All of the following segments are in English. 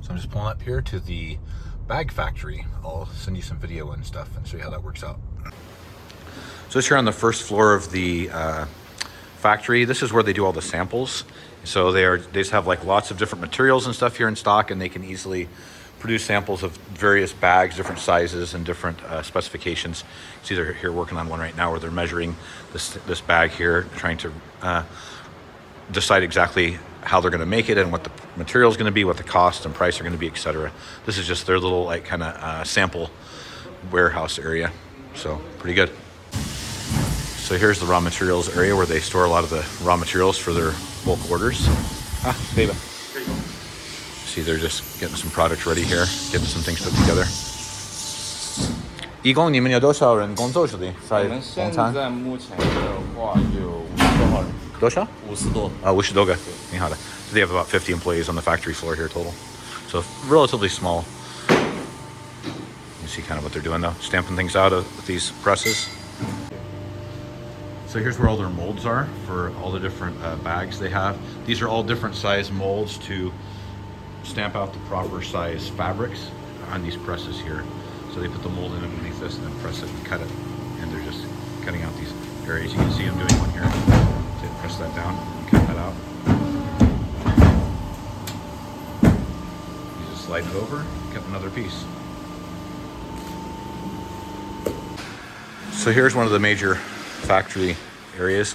So I'm just pulling up here to the bag factory. I'll send you some video and stuff and show you how that works out. So it's here on the first floor of the factory. This is where they do all the samples. So they just have like lots of different materials and stuff here in stock, and they can easily produce samples of various bags, different sizes and different specifications. See, they're here working on one right now where they're measuring this bag here, trying to decide exactly how they're going to make it and what the material is going to be, what the cost and price are going to be, etc. This is just their little like kind of sample warehouse area. So pretty good. So here's the raw materials area where they store a lot of the raw materials for their bulk orders. Ah, baby. See, they're just getting some product ready here, getting some things put together. 一共你们有多少人工作这里？在工厂？现在目前的话有50多号人。多少？50多。50多个，挺好的。So they have about 50 employees on the factory floor here total. So relatively small. You see kind of what they're doing though, stamping things out with these presses. So here's where all their molds are for all the different bags they have. These are all different size molds to stamp out the proper size fabrics on these presses here. So they put the mold in underneath this and then press it and cut it. And they're just cutting out these areas. You can see them doing one here. So press that down and cut that out. You just slide it over, cut another piece. So here's one of the major factory areas.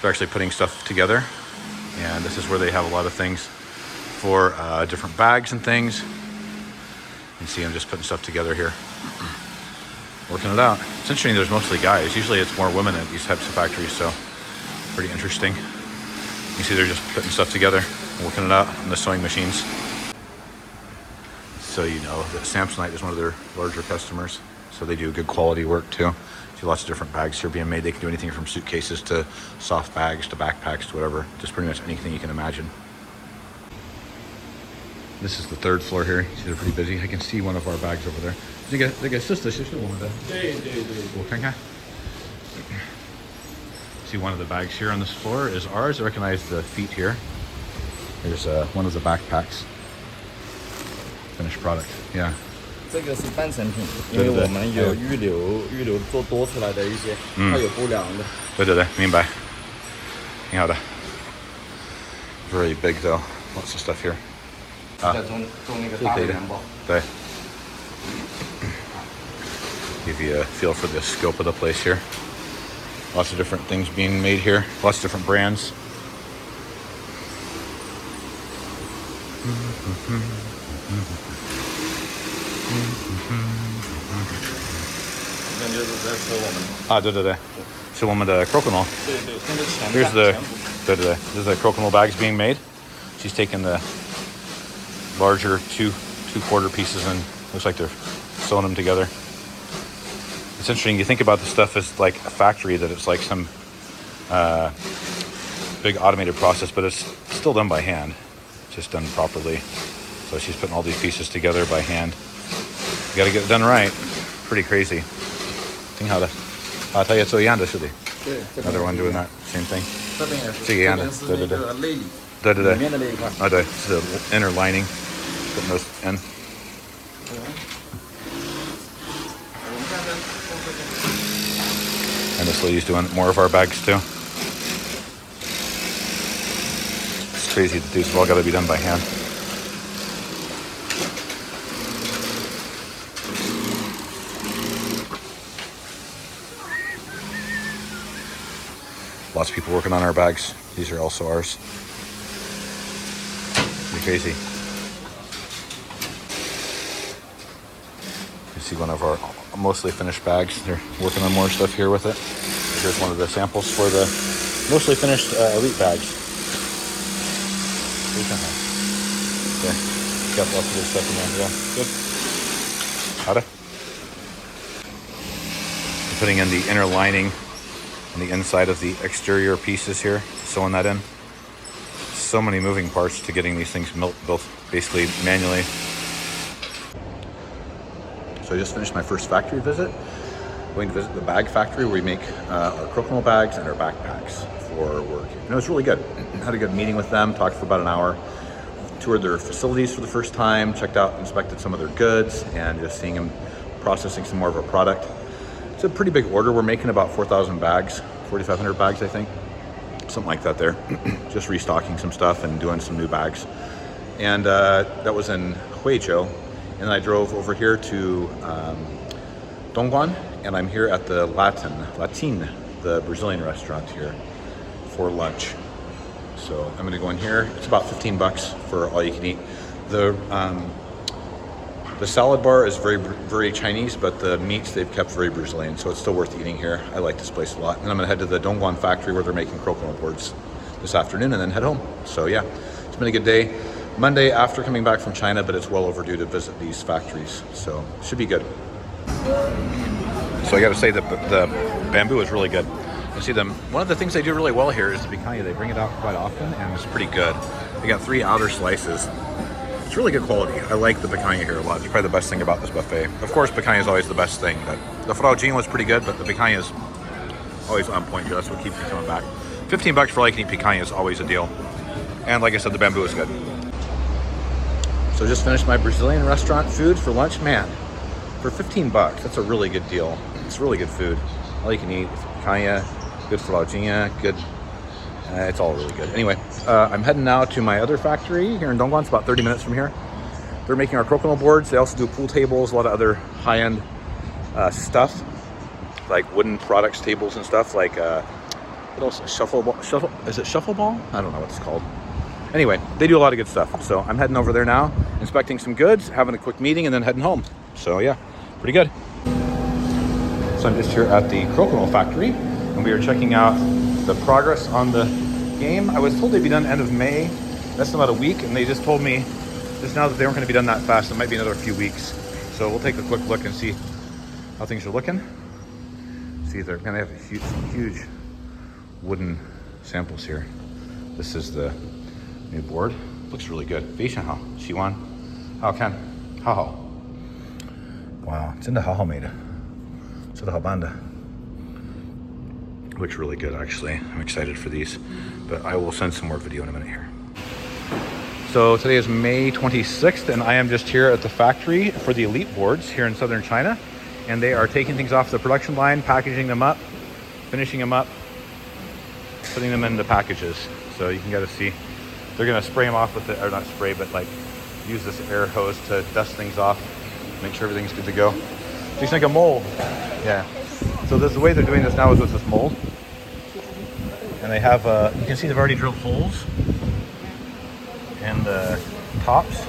They're actually putting stuff together. And this is where they have a lot of things for different bags and things. You can see them just putting stuff together here. Working it out. It's interesting, there's mostly guys. Usually it's more women at these types of factories, so pretty interesting. You see they're just putting stuff together, working it out on the sewing machines. So you know that Samsonite is one of their larger customers, so they do good quality work too. See lots of different bags here being made. They can do anything from suitcases to soft bags to backpacks to whatever, just pretty much anything you can imagine. This is the third floor here. See, they're pretty busy. I can see one of our bags over there. See, one of the bags here on this floor is ours. I recognize the feet here. There's one of the backpacks. Finished product. Yeah. 这个是半成品，因为我们有预留做多出来的一些，它有不良的。对对对，明白。挺好的。Very big though. Lots of stuff here. 在做那个大的元宝。对。Give you a feel for the scope of the place here. Lots of different things being made here. Lots of different brands.对对对，是我们的 Crokinole. 对对，那个前 Here's the, 对对对, there's the Crokinole bags being made. She's taking the larger two-quarter pieces and looks like they're sewing them together. It's interesting, you think about the stuff as like a factory, that it's like some big automated process, but it's still done by hand, just done properly. So she's putting all these pieces together by hand. You gotta get it done right. Pretty crazy. 挺好的。啊，它也做一样的是的。对。Another one doing that same thing. 这边也是。这个一样的。对对对。内里。对对对。里面的那一块。啊，对，是 the inner lining. Putting those in. And this lady's doing more of our bags too. It's crazy that these have all got to be done by hand. Lots of people working on our bags. These are also ours. Pretty crazy. You see one of our mostly finished bags. They're working on more stuff here with it. Here's one of the samples for the mostly finished elite bags. Okay. Got lots of good stuff in there. Yeah, good. Howdy. I'm putting in the inner lining on the inside of the exterior pieces here, sewing that in. So many moving parts to getting these things built basically manually. So I just finished my first factory visit. Going to visit the bag factory where we make our Crokinole bags and our backpacks for work. And it was really good. Had a good meeting with them, talked for about an hour. toured their facilities for the first time, checked out, inspected some of their goods, and just seeing them processing some more of a product. It's a pretty big order. We're making about 4,000 bags, 4,500 bags, I think. Something like that there. Just restocking some stuff and doing some new bags. And that was in Huizhou. And then I drove over here to Dongguan, and I'm here at the Latine, the Brazilian restaurant here for lunch. So I'm gonna go in here. It's about 15 bucks for all you can eat. The salad bar is very Chinese, but the meats they've kept very Brazilian, so it's still worth eating here. I like this place a lot. And I'm gonna head to the Dongguan factory where they're making crokinole boards this afternoon and then head home. So yeah, it's been a good day. Monday after coming back from China, but it's well overdue to visit these factories, so it should be good. So I gotta say that the bamboo is really good. You see them, one of the things they do really well here is the picanha. They bring it out quite often and it's pretty good. They got 3 outer slices. It's really good quality. I like the picanha here a lot. It's probably the best thing about this buffet. Of course, picanha is always the best thing, but the Foshan was pretty good, but the picanha is always on point here. That's what keeps me coming back. 15 bucks for all you can eat picanha is always a deal. And like I said, the bamboo is good. So just finished my Brazilian restaurant food for lunch. Man, for 15 bucks, that's a really good deal. It's really good food. All you can eat, picanha, good Foshan, good. It's all really good. Anyway, I'm heading now to my other factory here in Dongguan. It's about 30 minutes from here. They're making our crokinole boards. They also do pool tables, a lot of other high-end stuff, like wooden products, tables and stuff, like what else? Is it shuffle ball? I don't know what it's called. Anyway, they do a lot of good stuff. So I'm heading over there now, inspecting some goods, having a quick meeting, and then heading home. So yeah, pretty good. So I'm just here at the crokinole factory, and we are checking out the progress on the game. I was told they'd be done end of May. That's about a week, and they just told me just now that they weren't going to be done that fast. It might be another few weeks. So we'll take a quick look and see how things are looking. See, they're going to have huge wooden samples here. This is the new board. Looks really good. Wow, it's in the hao made. So the banda. Looks really good, actually. I'm excited for these, but I will send some more video in a minute here. So today is May 26th, and I am just here at the factory for the Elite boards here in southern China, and they are taking things off the production line, packaging them up, finishing them up, putting them into packages. So you can get to see, they're gonna spray them off with the, or not spray, but like use this air hose to dust things off, make sure everything's good to go. So it's like a mold. Yeah. So the way they're doing this now is with this mold. And they have, you can see they've already drilled holes in the tops,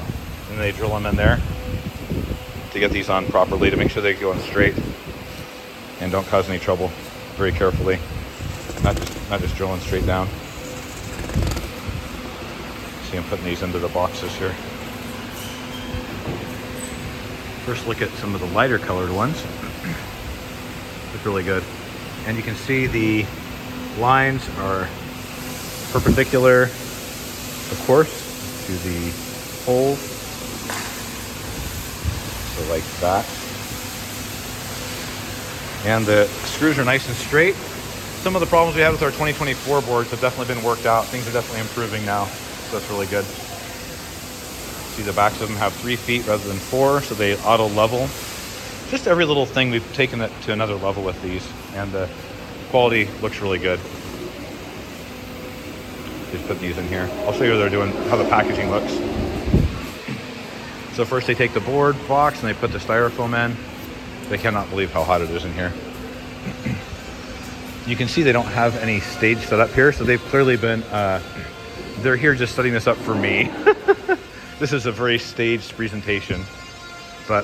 and they drill them in there to get these on properly, to make sure they go in straight and don't cause any trouble, very carefully. Not just drilling straight down. See, I'm putting these into the boxes here. First look at some of the lighter colored ones. Look really good. And you can see the lines are perpendicular, of course, to the holes. So like that. And the screws are nice and straight. Some of the problems we had with our 2024 boards have definitely been worked out. Things are definitely improving now, so that's really good. See, the backs of them have 3 feet rather than 4, so they auto level. Just every little thing, we've taken it to another level with these, and the quality looks really good. Just put these in here. I'll show you what they're doing, how the packaging looks. So first they take the board box and they put the styrofoam in. They cannot believe how hot it is in here. You can see they don't have any stage set up here, so they've clearly been, they're here just setting this up for me. This is a very staged presentation, but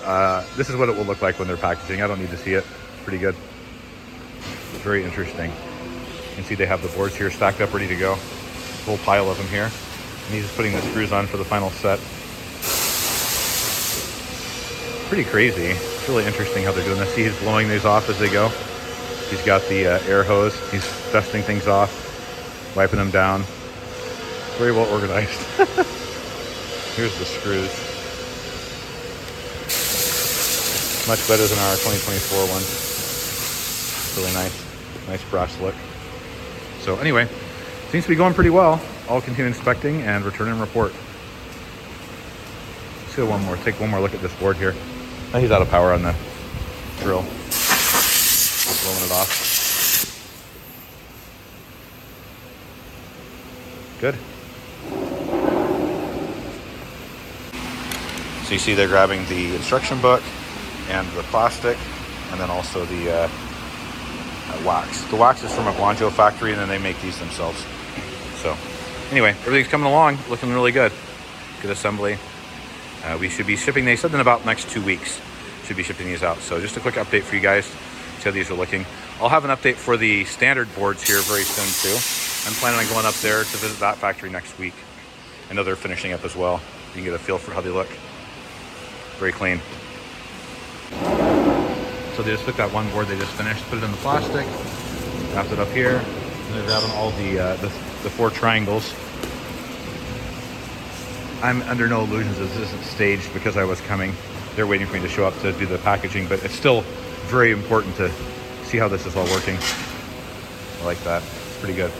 this is what it will look like when they're packaging. I don't need to see it. Pretty good. Very interesting. You can see they have the boards here stacked up, ready to go. Whole pile of them here. And he's just putting the screws on for the final set. Pretty crazy. It's really interesting how they're doing this. See, he's blowing these off as they go. He's got the air hose. He's dusting things off, wiping them down. Very well organized. Here's the screws. Much better than our 2024 one. Really nice brass look. So anyway, seems to be going pretty well. I'll continue inspecting and return and report. do one more. Take one more look at this board here. Now he's out of power on the drill. Blowing it off. Good. So you see they're grabbing the instruction book and the plastic, and then also the wax. The wax is from a Guangzhou factory, and then they make these themselves. So anyway, everything's coming along, looking really good. Good assembly. We should be shipping, they said in about next 2 weeks, should be shipping these out. So just a quick update for you guys, see how these are looking. I'll have an update for the standard boards here very soon too. I'm planning on going up there to visit that factory next week. I know they're finishing up as well. You can get a feel for how they look. Very clean. So they just took that one board they just finished, put it in the plastic, wrapped it up here, and they're grabbing all the 4 triangles. I'm under no illusions that this isn't staged because I was coming. They're waiting for me to show up to do the packaging, but it's still very important to see how this is all working. I like that. It's pretty good.